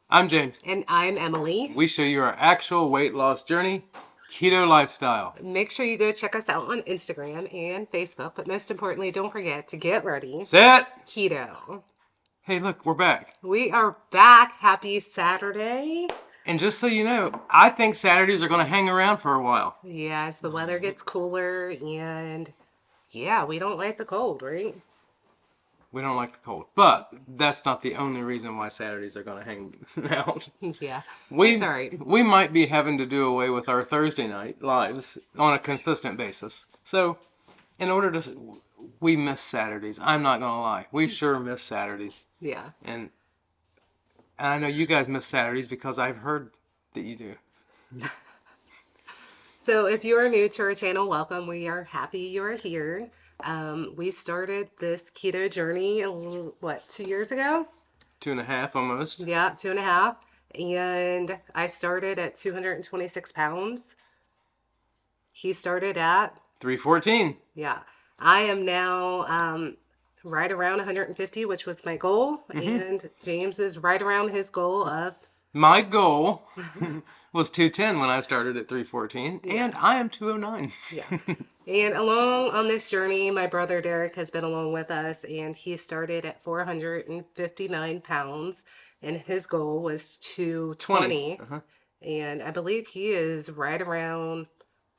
I'm James. And I'm Emily. We show you our actual weight loss journey, keto lifestyle. Make sure you go check us out on Instagram and Facebook, but most importantly, don't forget to get ready. Set. Keto. Hey, look, we're back. We are back. Happy Saturday. And just so you know, I think Saturdays are going to hang around for a while. Yeah, as the weather gets cooler and yeah, we don't like the cold, right? We don't like the cold, but that's not the only reason why Saturdays are going to hang out. Yeah, It's all right. We might be having to do away with our Thursday night lives on a consistent basis. So, in order to, we miss Saturdays. I'm not going to lie. We sure miss Saturdays. Yeah. And I know you guys miss Saturdays because I've heard that you do. So if you are new to our channel, welcome. We are happy you're here. We started this keto journey, 2 years ago? 2.5 almost. Yeah, 2.5. And I started at 226 pounds. He started at 314. Yeah. I am now right around 150, which was my goal. And James is right around his goal of My goal was 210 when I started at 314, and I am 209. Yeah. And along on this journey, my brother Derek has been along with us, and he started at 459 pounds, and his goal was 220. And I believe he is right around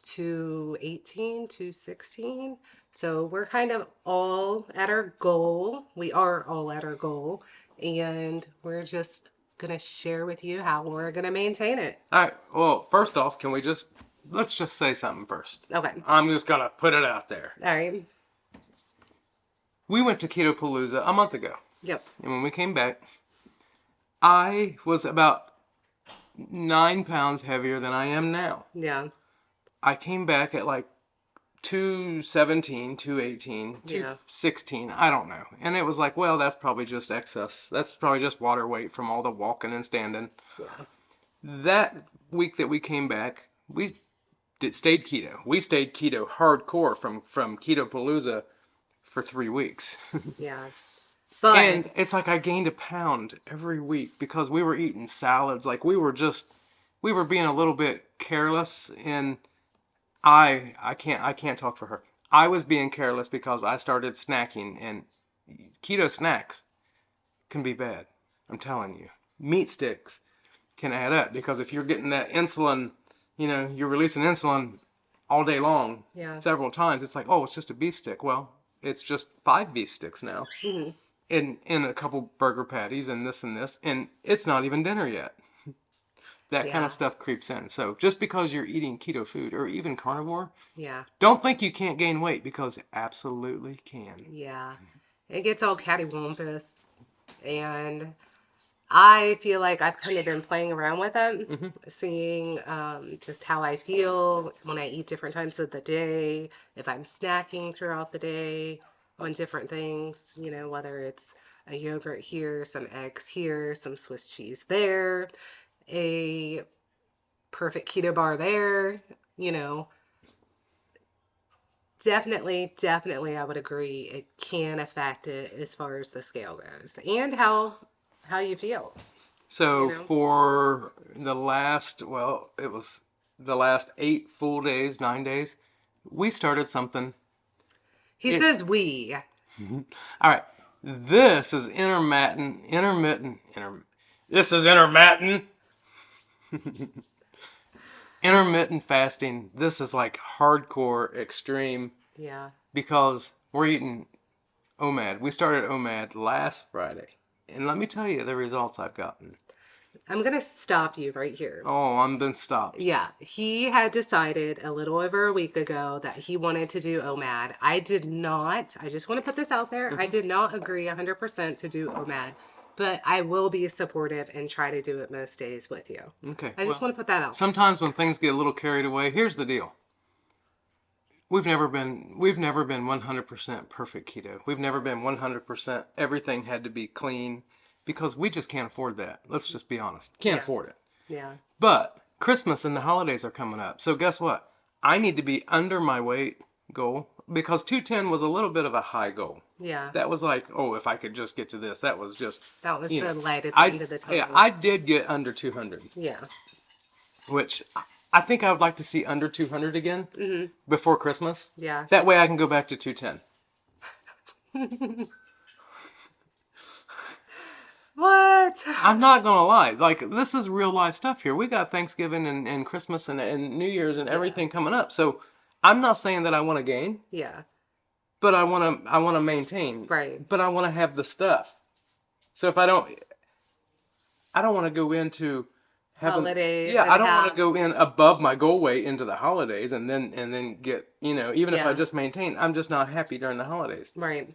218, 216. So we're kind of all at our goal. We are all at our goal, and we're just going to share with you how we're going to maintain it. All right. Well, first off, let's just say something first. Okay. I'm just going to put it out there. All right. We went to Keto Palooza a month ago. Yep. And when we came back, I was about 9 pounds heavier than I am now. Yeah. I came back at like 217, 218, 216, I don't know. And it was like, well, that's probably just excess. That's probably just water weight from all the walking and standing. Yeah. That week that we came back, we stayed keto. We stayed keto hardcore from Keto Palooza for 3 weeks. Yeah. But and it's like I gained a pound every week because we were eating salads. Like we were being a little bit careless, and I can't talk for her. I was being careless because I started snacking, and keto snacks can be bad. I'm telling you. Meat sticks can add up because if you're getting that insulin, you're releasing insulin all day long, several times. It's like, oh, it's just a beef stick. Well, it's just 5 beef sticks now. Mm-hmm. In a couple burger patties and this, and it's not even dinner yet. That kind of stuff creeps in. So just because you're eating keto food or even carnivore, don't think you can't gain weight because it absolutely can. Yeah. It gets all cattywampus. And I feel like I've kind of been playing around with it, seeing just how I feel when I eat different times of the day, if I'm snacking throughout the day on different things, whether it's a yogurt here, some eggs here, some Swiss cheese there, a perfect keto bar there, Definitely, I would agree. It can affect it as far as the scale goes and how you feel. So for the last, it was the last 8 full days, 9 days, we started something. He says we. All right. This is intermittent. This is intermittent. Intermittent fasting. This is like hardcore extreme. Yeah. Because we're eating OMAD. We started OMAD last Friday. And let me tell you the results I've gotten. I'm going to stop you right here. Oh, I'm been stopped. Yeah. He had decided a little over a week ago that he wanted to do OMAD. I did not. I just want to put this out there. I did not agree 100% to do OMAD. But I will be supportive and try to do it most days with you. Okay. I just want to put that out. Sometimes when things get a little carried away, here's the deal. We've never been 100% perfect keto. We've never been 100% everything had to be clean because we just can't afford that. Let's just be honest. Can't afford it. Yeah. But Christmas and the holidays are coming up. So guess what? I need to be under my weight goal because 210 was a little bit of a high goal. Yeah. That was like, oh, if I could just get to this, that was just, That was you the know, light at the end of the tunnel. yeah, I did get under 200. Yeah. Which I think I would like to see under 200 again before Christmas. Yeah. That way I can go back to 210. What? I'm not going to lie. Like, this is real life stuff here. We got Thanksgiving and Christmas and New Year's and everything coming up. So I'm not saying that I want to gain, Yeah. but I want to maintain. Right. But I want to have the stuff. So if I don't want to go into having Holidays. Yeah, and I don't want to go in above my goal weight into the holidays and then get, even if I just maintain, I'm just not happy during the holidays. Right.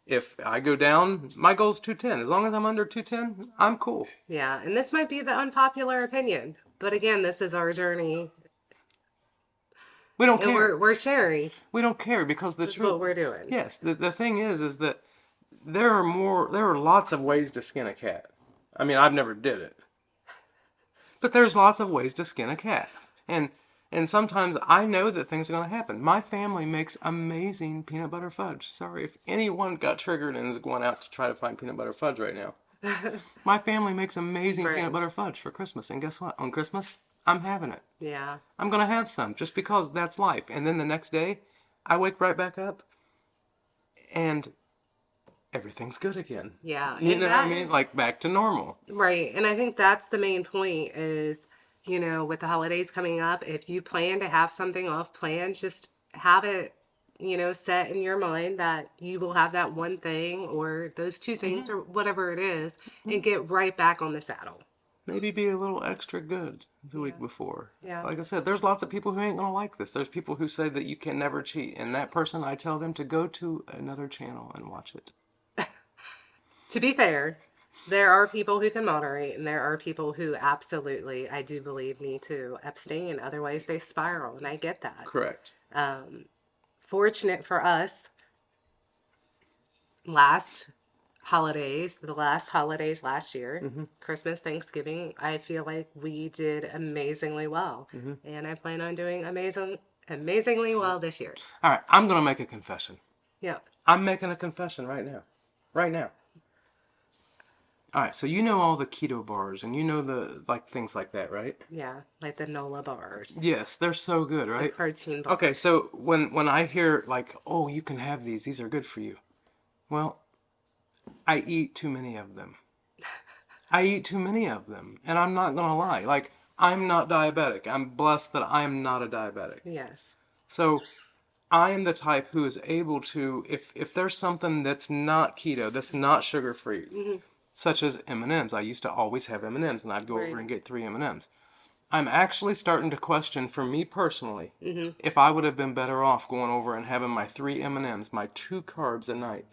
If I go down, my goal is 210. As long as I'm under 210, I'm cool. Yeah, and this might be the unpopular opinion, but again, this is our journey. We don't And care. we're sharing. We don't care because the That's truth. what we're doing. Yes, the thing is that there are lots of ways to skin a cat. I mean, I've never did it. But there's lots of ways to skin a cat. And sometimes I know that things are going to happen. My family makes amazing peanut butter fudge. Sorry if anyone got triggered and is going out to try to find peanut butter fudge right now. My family makes amazing peanut butter fudge for Christmas. And guess what? On Christmas, I'm having it. Yeah. I'm going to have some just because that's life. And then the next day, I wake right back up and everything's good again. Yeah. You know what I mean? Like back to normal. Right. And I think that's the main point is, with the holidays coming up, if you plan to have something off plan, just have it, set in your mind that you will have that one thing or those two things or whatever it is and get right back on the saddle. Maybe be a little extra good the week before. Yeah. Like I said, there's lots of people who ain't going to like this. There's people who say that you can never cheat. And that person, I tell them to go to another channel and watch it. To be fair, there are people who can moderate, and there are people who absolutely, I do believe, need to abstain. Otherwise, they spiral, and I get that. Correct. Fortunate for us, the last holidays last year, Christmas, Thanksgiving, I feel like we did amazingly well. And I plan on doing amazingly well this year. All right, I'm going to make a confession. Yeah. I'm making a confession right now. Right now. All right, so all the keto bars and the things like that, right? Yeah, like the NOLA bars. Yes, they're so good, right? The protein bars. Okay, so when I hear oh, you can have these are good for you. Well, I eat too many of them. And I'm not going to lie. I'm not diabetic. I'm blessed that I'm not a diabetic. Yes. So I am the type who is able to, if there's something that's not keto, that's not sugar-free, such as M&Ms. I used to always have M&Ms, and I'd go over and get 3 M&Ms. I'm actually starting to question, for me personally, if I would have been better off going over and having my 3 M&Ms, my 2 carbs a night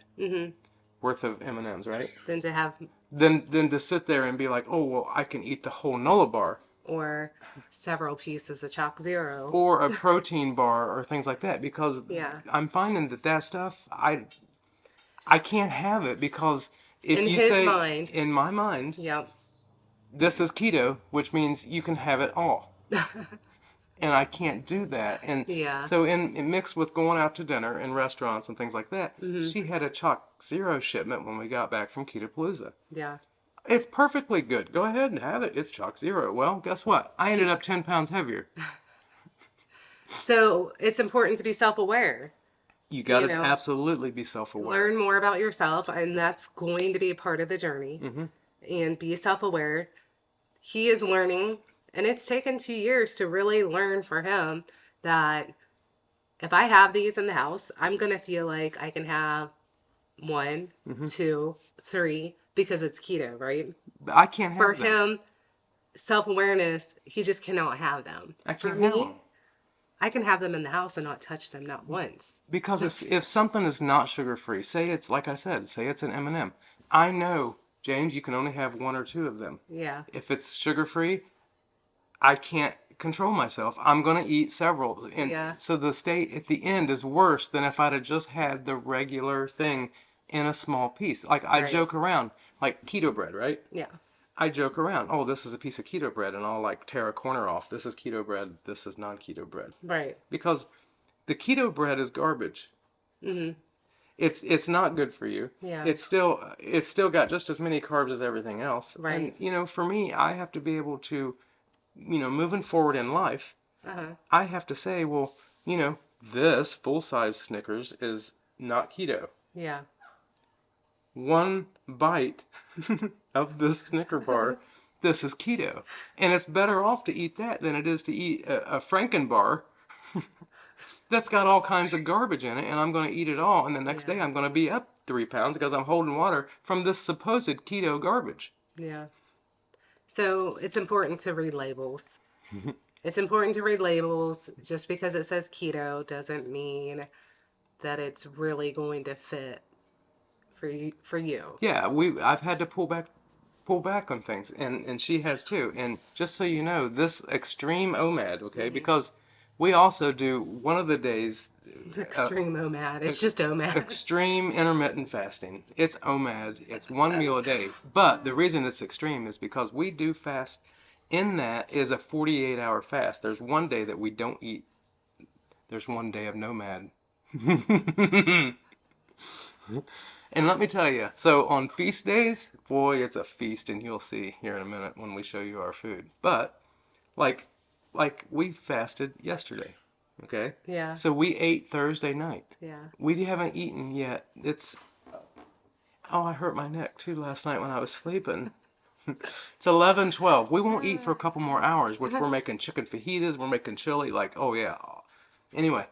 worth of M&Ms, right? Than to have... Then to sit there and be like, oh, well, I can eat the whole NOLA bar. Or several pieces of Chalk Zero. Or a protein bar or things like that. Because I'm finding that stuff, I can't have it because... If in you his say, mind. In my mind, this is keto, which means you can have it all. And I can't do that. And so in mixed with going out to dinner in restaurants and things like that, she had a Chalk Zero shipment when we got back from Ketopalooza. Yeah. It's perfectly good. Go ahead and have it. It's Chalk Zero. Well, guess what? I ended up 10 pounds heavier. So it's important to be self-aware. You got to absolutely be self-aware. Learn more about yourself, and that's going to be a part of the journey. And be self-aware. He is learning, and it's taken 2 years to really learn for him that if I have these in the house, I'm going to feel like I can have 1, 2, 3, because it's keto, right? I can't have For them. him, self-awareness, he just cannot have them. I can't For have me, them. I can have them in the house and not touch them, not once. Because if something is not sugar-free, say it's, like I said, say it's an M&M. I know, James, you can only have 1 or 2 of them. Yeah. If it's sugar-free, I can't control myself. I'm going to eat several. And so the state at the end is worse than if I'd have just had the regular thing in a small piece. I joke around, like keto bread, right? Yeah. I joke around, oh, this is a piece of keto bread, and I'll tear a corner off. This is keto bread, this is non-keto bread. Right. Because The keto bread is garbage. Mm-hmm. It's not good for you. Yeah. It's still got just as many carbs as everything else. Right. And for me, I have to be able to, moving forward in life, Uh-huh. I have to say, well, this full-size Snickers is not keto. Yeah. One bite of this Snicker bar, this is keto. And it's better off to eat that than it is to eat a Franken bar that's got all kinds of garbage in it, and I'm going to eat it all, and the next day I'm going to be up 3 pounds because I'm holding water from this supposed keto garbage. Yeah. So it's important to read labels. It's important to read labels. Just because it says keto doesn't mean that it's really going to fit for you. Yeah, I've had to pull back on things, and she has too. And just so you know, this extreme OMAD, okay, because we also do one of the days Extreme OMAD. It's just OMAD. extreme intermittent fasting. It's OMAD. It's one meal a day. But the reason it's extreme is because we do fast. In that is a 48-hour fast. There's one day that we don't eat. There's one day of nomad. And let me tell you, so on feast days, boy, it's a feast, and you'll see here in a minute when we show you our food. But like we fasted yesterday, okay? Yeah. So we ate Thursday night. Yeah. We haven't eaten yet. I hurt my neck too last night when I was sleeping. It's 11:12. We won't eat for a couple more hours, which we're making chicken fajitas, we're making chili, oh yeah. Anyway,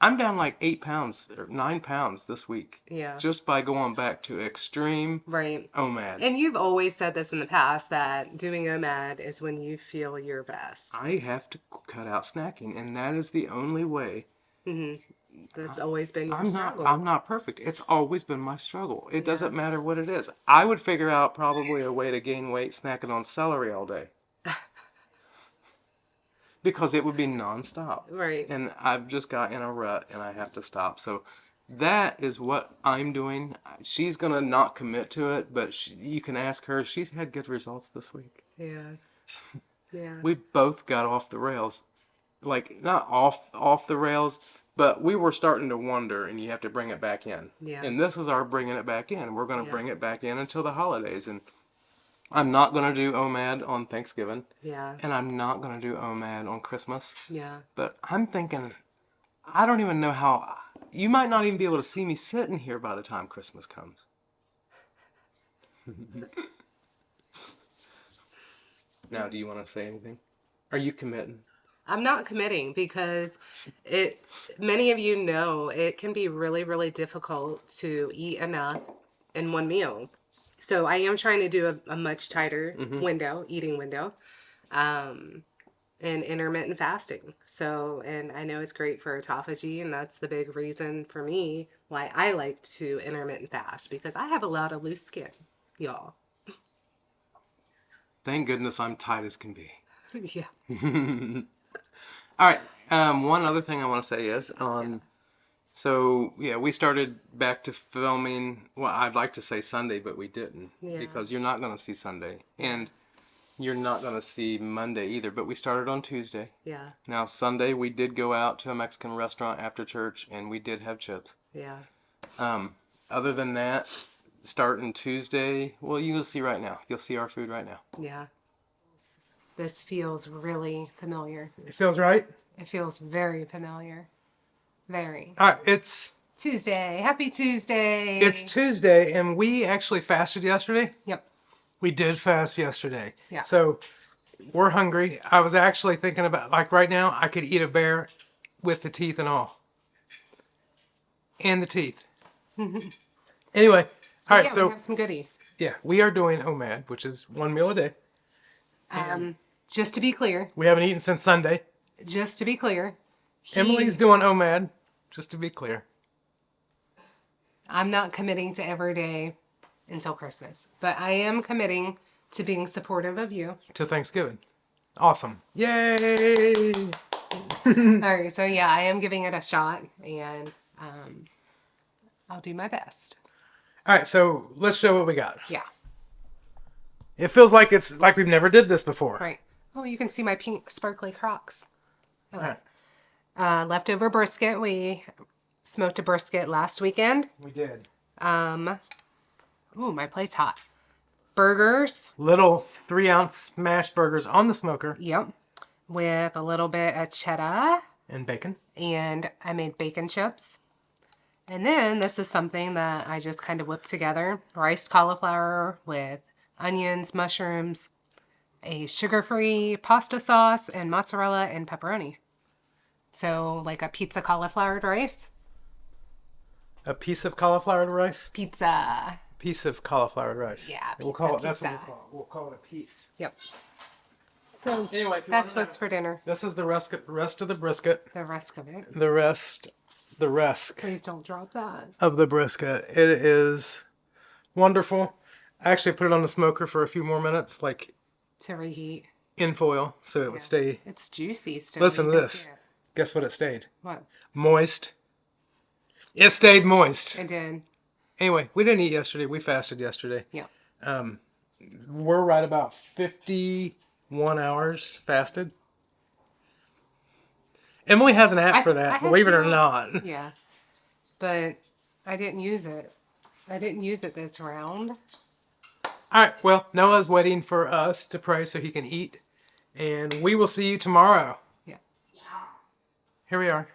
I'm down like 8 pounds or 9 pounds this week. Yeah. Just by going back to extreme Right. OMAD. And you've always said this in the past, that doing OMAD is when you feel your best. I have to cut out snacking, and that is the only way. Mm-hmm. That's always been your struggle. I'm not perfect. It's always been my struggle. It doesn't matter what it is. I would figure out probably a way to gain weight snacking on celery all day. Because it would be nonstop. Right. And I've just got in a rut and I have to stop. So that is what I'm doing. She's going to not commit to it, but you can ask her. She's had good results this week. Yeah. Yeah. We both got off the rails. Like, not off the rails, but we were starting to wonder, and you have to bring it back in. Yeah. And this is our bringing it back in. We're going to bring it back in until the holidays. And I'm not going to do OMAD on Thanksgiving. Yeah. And I'm not going to do OMAD on Christmas. Yeah. But I'm thinking, I don't even know how, you might not even be able to see me sitting here by the time Christmas comes. Now, do you want to say anything? Are you committing? I'm not committing because many of you know it can be really, really difficult to eat enough in one meal. So I am trying to do a much tighter eating window, and intermittent fasting. So, and I know it's great for autophagy, and that's the big reason for me why I like to intermittent fast, because I have a lot of loose skin, y'all. Thank goodness I'm tight as can be. Yeah. All right. One other thing I want to say is, so yeah, we started back to filming. Well, I'd like to say Sunday, but we didn't because you're not going to see Sunday, and you're not going to see Monday either. But we started on Tuesday. Yeah. Now Sunday we did go out to a Mexican restaurant after church, and we did have chips. Yeah. Other than that, starting Tuesday, well, you'll see right now. You'll see our food right now. Yeah. This feels really familiar. It feels right? It feels very familiar. Very. All right, it's Tuesday. Happy Tuesday. It's Tuesday, and we actually fasted yesterday. Yep. We did fast yesterday. Yeah. So we're hungry. I was actually thinking about, like right now, I could eat a bear with the teeth and all. And the teeth. Anyway, all right, so we have some goodies. yeah, we are doing OMAD, which is one meal a day. Just to be clear. We haven't eaten since Sunday. Just to be clear. Emily's doing OMAD, just to be clear. I'm not committing to every day until Christmas, but I am committing to being supportive of you. To Thanksgiving. Awesome. Yay! All right, so yeah, I am giving it a shot, and I'll do my best. All right, so let's show what we got. Yeah. It feels like it's like we've never did this before. Right. Oh, you can see my pink sparkly Crocs. Okay. All right. Leftover brisket. We smoked a brisket last weekend. We did. Ooh, my plate's hot. Burgers. Little 3-ounce smash burgers on the smoker. Yep. With a little bit of cheddar. And bacon. And I made bacon chips. And then this is something that I just kind of whipped together. Riced cauliflower with onions, mushrooms, a sugar-free pasta sauce, and mozzarella and pepperoni. So like a pizza cauliflower rice. A piece of cauliflower rice? Pizza. Piece of cauliflower rice. Yeah, We'll call it, pizza. that's what we'll call it. We'll call it a piece. Yep. So Anyway, if you that's wanna what's know, for dinner. This is the rest of the brisket. The rest of it. The rest Please don't drop that. of the brisket. It is wonderful. I actually put it on the smoker for a few more minutes, like To reheat. in foil, so it would stay. It's juicy still. Listen You to can this. see it. Guess what it stayed? What? Moist. It stayed moist. It did. Anyway, we didn't eat yesterday. We fasted yesterday. Yeah. We're right about 51 hours fasted. Emily has an app for I that, had believe it or no- not. Yeah. But I didn't use it. I didn't use it this round. All right, well, Noah's waiting for us to pray so he can eat. And we will see you tomorrow. Yeah. Here we are.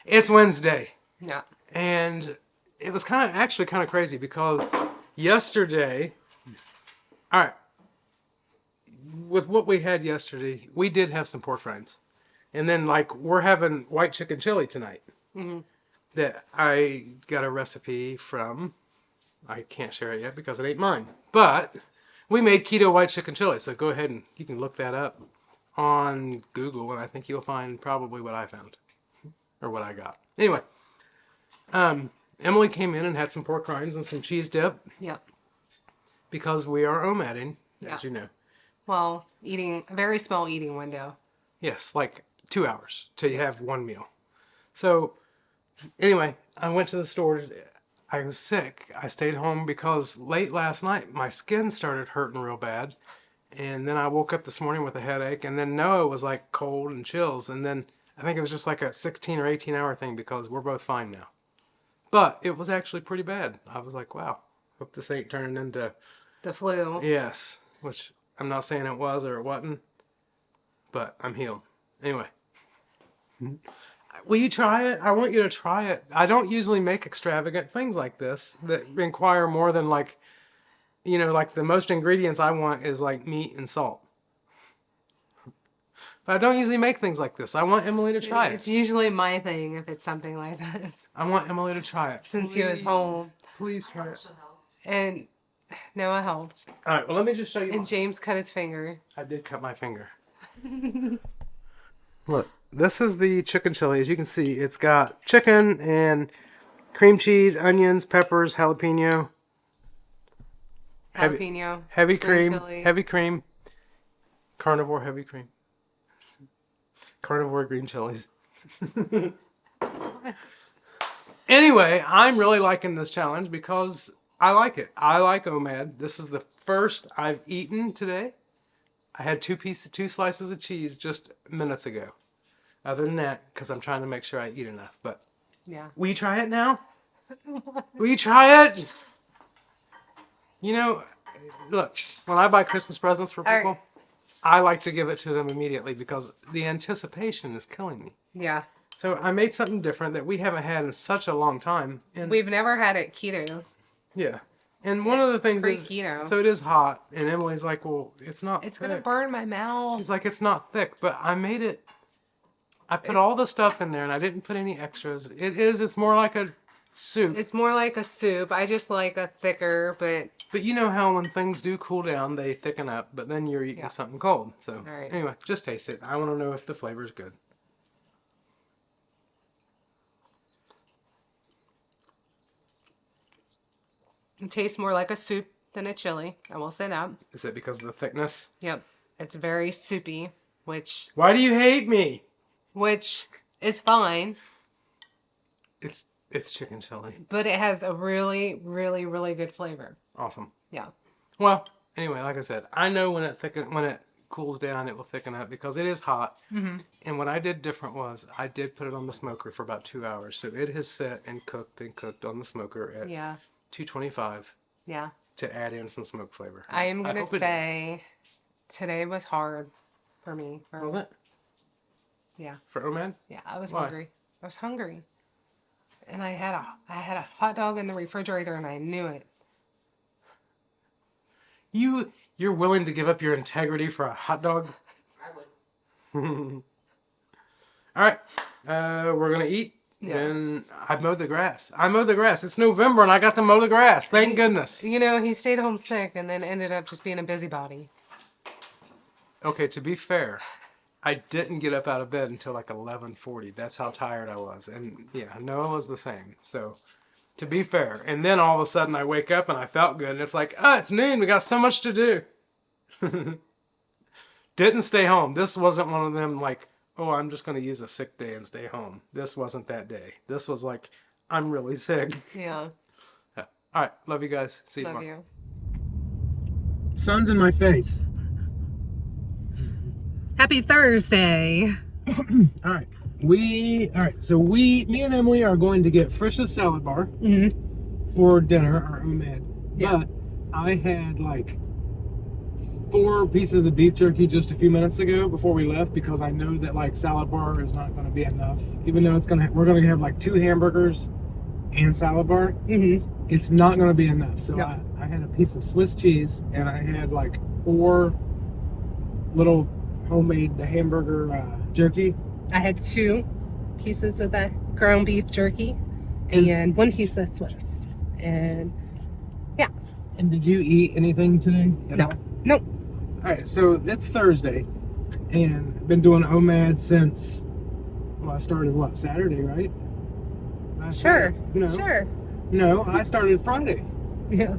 It's Wednesday. Yeah. And it was actually kind of crazy because yesterday, all right, with what we had yesterday, we did have some pork rinds. And then, like, we're having white chicken chili tonight. Mm-hmm. That I got a recipe from. I can't share it yet because it ain't mine. But we made keto white chicken chili. So go ahead and you can look that up on Google. And I think you'll find probably what I found. Or what I got. Anyway. Emily came in and had some pork rinds and some cheese dip. Yep. Because we are OMADing, Yeah. as you know. Well, a very small eating window. Yes, like 2 hours till you have one meal. So, anyway, I went to the store. I was sick. I stayed home because late last night my skin started hurting real bad. And then I woke up this morning with a headache. And then Noah was like cold and chills. And then I think it was just like a 16 or 18 hour thing because we're both fine now. But it was actually pretty bad. I was like, wow, hope this ain't turning into... The flu. Yes, which I'm not saying it was or it wasn't, but I'm healed. Anyway. Will you try it? I want you to try it. I don't usually make extravagant things like this that require more than like, you know, like the most ingredients I want is like meat and salt. But I don't usually make things like this. I want Emily to try It's it. usually my thing if it's something like this. I want Emily to try it. Since he was home. Please try it. And Noah helped. All right, well, let me just show you. And James cut his finger. I did cut my finger. Look, this is the chicken chili. As you can see, it's got chicken and cream cheese, onions, peppers, jalapeno. Jalapeno. Heavy green cream. chilies. Heavy cream. Carnivore heavy cream. Carnivore green chilies. Anyway, I'm really liking this challenge because I like it. I like OMAD. This is the first I've eaten today. I had two slices of cheese just minutes ago. Other than that, because I'm trying to make sure I eat enough. But Yeah. will you try it now? Will you try it? You know, look, when I buy Christmas presents for people, right. I like to give it to them immediately because the anticipation is killing me. Yeah. So I made something different that we haven't had in such a long time. And We've never had it keto. yeah. And one of the things is, pre-keto. so it is hot. And Emily's like, well, it's not It's thick. going to burn my mouth. She's like, it's not thick. But I made it, I put all the stuff in there and I didn't put any extras. It's more like a soup. It's more like a soup. I just like a thicker, but... But you know how when things do cool down, they thicken up. But then you're eating something cold. So All right. anyway, just taste it. I want to know if the flavor's good. It tastes more like a soup than a chili. I will say that. Is it because of the thickness? Yep. It's very soupy, which Why do you hate me? is fine, It's chicken chili. but it has a really, really, really good flavor. Awesome. Yeah. Well, anyway, like I said, I know when it cools down, it will thicken up because it is hot. Mm-hmm. And what I did different was I did put it on the smoker for about 2 hours. So it has set and cooked on the smoker at 225 Yeah. to add in some smoke flavor. I am going to say today was hard for me. Was it? Yeah. For OMAD? Yeah, I was Why? hungry. I was hungry. And I had a hot dog in the refrigerator and I knew it. You're willing to give up your integrity for a hot dog? I would. All right. We're going to eat. Yeah. Then I mowed the grass. It's November and I got to mow the grass. Thank goodness. You know, he stayed home sick and then ended up just being a busybody. Okay, to be fair, I didn't get up out of bed until like 11:40. That's how tired I was. And yeah, Noah was the same. So to be fair. And then all of a sudden I wake up and I felt good. And it's like, it's noon. We got so much to do. Didn't stay home. This wasn't one of them like, I'm just going to use a sick day and stay home. This wasn't that day. This was like, I'm really sick. Yeah. All right. Love you guys. See you Love tomorrow. you. Sun's in my face. Happy Thursday. All right. So me and Emily are going to get Frisch's salad bar for dinner, our OMAD. Yeah. But I had like 4 pieces of beef jerky just a few minutes ago before we left because I know that like salad bar is not going to be enough. Even though we're going to have like 2 hamburgers and salad bar. Mm-hmm. It's not going to be enough. So No. I had a piece of Swiss cheese and I had like 4 little homemade hamburger jerky. I had 2 pieces of that ground beef jerky and 1 piece of Swiss. And yeah. And did you eat anything today? No. Nope. All right, so it's Thursday, and I've been doing OMAD since, I started Saturday, right? Sure. No. Sure. No, I started Friday. Yeah.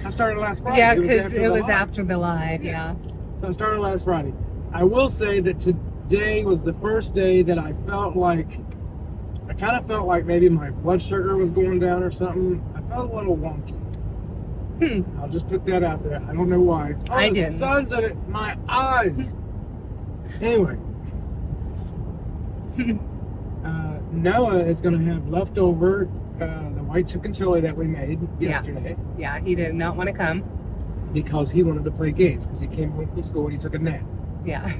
I started last Friday. Yeah, because it was after the live, yeah. So I started last Friday. I will say that today was the first day that I kind of felt like maybe my blood sugar was going down or something. I felt a little wonky. I'll just put that out there. I don't know why. I the didn't. sun's in it. My eyes. Anyway. Noah is going to have leftover the white chicken chili that we made yesterday. Yeah, he did not want to come. Because he wanted to play games. Because he came home from school and he took a nap. Yeah.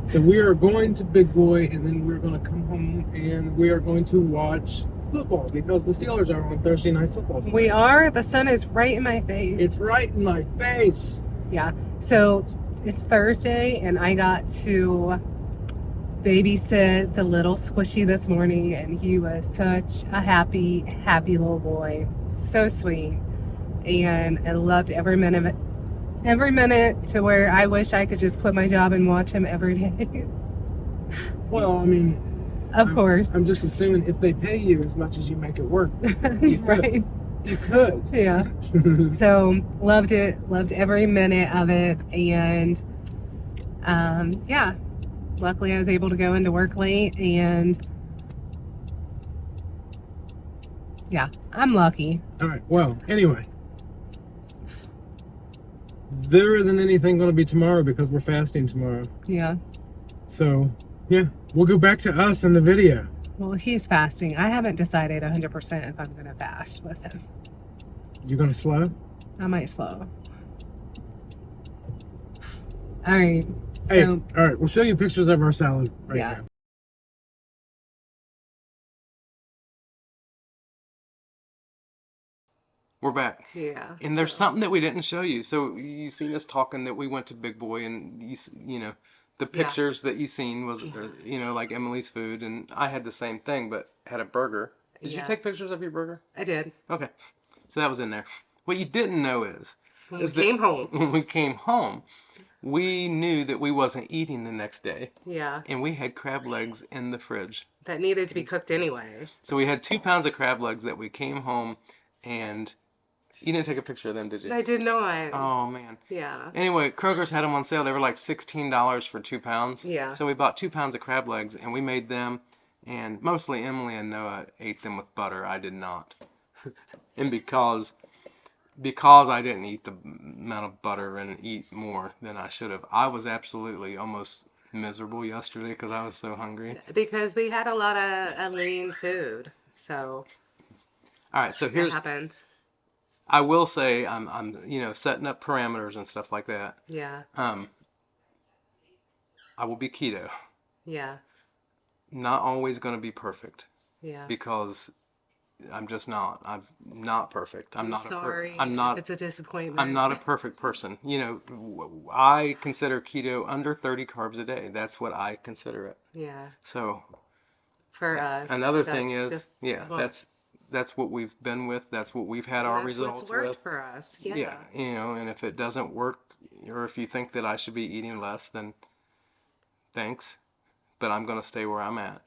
So we are going to Big Boy and then we're going to come home and we are going to watch football because the Steelers are on Thursday Night Football tonight. We are. The sun is right in my face. It's right in my face. Yeah. So it's Thursday and I got to babysit the little squishy this morning and he was such a happy little boy. So sweet. And I loved every minute of it. Every minute to where I wish I could just quit my job and watch him every day. Well, I mean, of course. I'm just assuming if they pay you as much as you make it work, you could. Right. You could. Yeah. So loved it. Loved every minute of it. And yeah. Luckily I was able to go into work late and yeah, I'm lucky. All right. Well, anyway. There isn't anything going to be tomorrow because we're fasting tomorrow. Yeah. So, yeah, we'll go back to us in the video. Well, he's fasting. I haven't decided 100% if I'm going to fast with him. You going to slow? I might slow. All right. Hey, So, all right, we'll show you pictures of our salad right Yeah. now. We're back. yeah. And there's something that we didn't show you. So you seen us talking that we went to Big Boy and, you know, the pictures that you seen was, you know, like Emily's food. And I had the same thing, but had a burger. Did you take pictures of your burger? I did. Okay. So that was in there. What you didn't know is When we came home. when we came home, we knew that we wasn't eating the next day. Yeah. And we had crab legs in the fridge. That needed to be cooked anyway. So we had 2 pounds of crab legs that we came home and you didn't take a picture of them, did you? I did not. Oh, man. Yeah. Anyway, Kroger's had them on sale. They were like $16 for 2 pounds. Yeah. So we bought 2 pounds of crab legs and we made them. And mostly Emily and Noah ate them with butter. I did not. And because because I didn't eat the amount of butter and eat more than I should have. I was absolutely almost miserable yesterday because I was so hungry. Because we had a lot of lean food, so All right, so that happens. I will say I'm setting up parameters and stuff like that. Yeah, I will be keto. yeah, Not always going to be perfect yeah. because I'm just not. I'm not perfect. I'm sorry. It's a disappointment. I'm not a perfect person. I consider keto under 30 carbs a day. That's what I consider it. Yeah. So For us. another thing is, just, that's what we've been with. That's what we've had our results what's worked with. for us. Yeah. Yeah, and if it doesn't work, or if you think that I should be eating less, then thanks, but I'm going to stay where I'm at.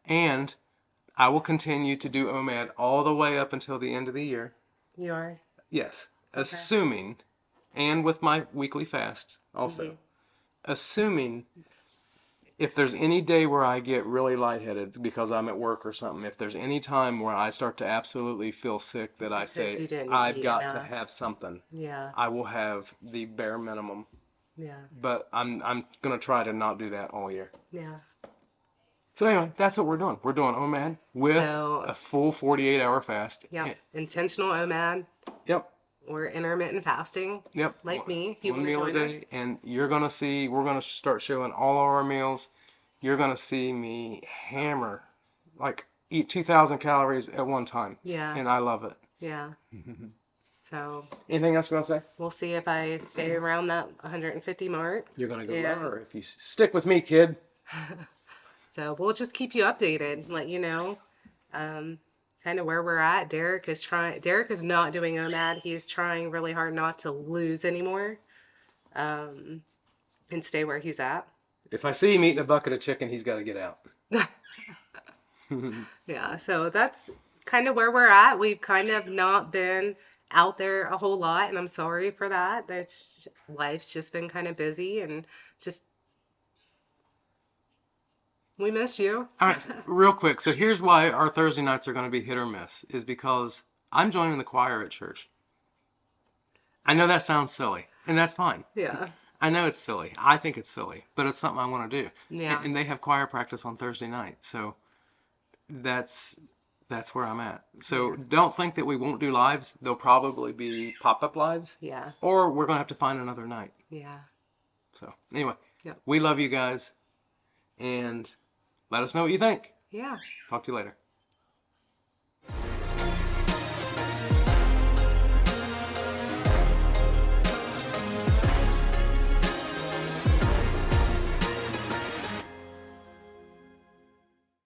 And I will continue to do OMAD all the way up until the end of the year. You are? Yes. Okay. Assuming, and with my weekly fast also, assuming if there's any day where I get really lightheaded because I'm at work or something, if there's any time where I start to absolutely feel sick that I say, I've got to have something, I will have the bare minimum. Yeah. But I'm going to try to not do that all year. Yeah. So anyway, that's what we're doing. We're doing OMAD with a full 48-hour fast. Yeah. Intentional OMAD. Yep. Or intermittent fasting. Yep. Like me. You one meal a day. And you're going to see, we're going to start showing all our meals. You're going to see me hammer, like eat 2,000 calories at one time. Yeah. And I love it. Yeah. So. Anything else you want to say? We'll see if I stay around that 150 mark. You're going to go lower if you stick with me, kid. So we'll just keep you updated, let you know. Kind of where we're at. Derek is not doing OMAD. He's trying really hard not to lose anymore, and stay where he's at. If I see him eating a bucket of chicken, he's got to get out. Yeah, so that's kind of where we're at. We've kind of not been out there a whole lot, and I'm sorry for that. Life's just been kind of busy, and just we miss you. All right, real quick. So here's why our Thursday nights are going to be hit or miss, is because I'm joining the choir at church. I know that sounds silly, and that's fine. Yeah. I know it's silly. I think it's silly, but it's something I want to do. Yeah. And they have choir practice on Thursday night, so that's where I'm at. So don't think that we won't do lives. There'll probably be pop-up lives. Yeah. Or we're going to have to find another night. Yeah. So anyway, Yep. we love you guys, and let us know what you think. Yeah. Talk to you later.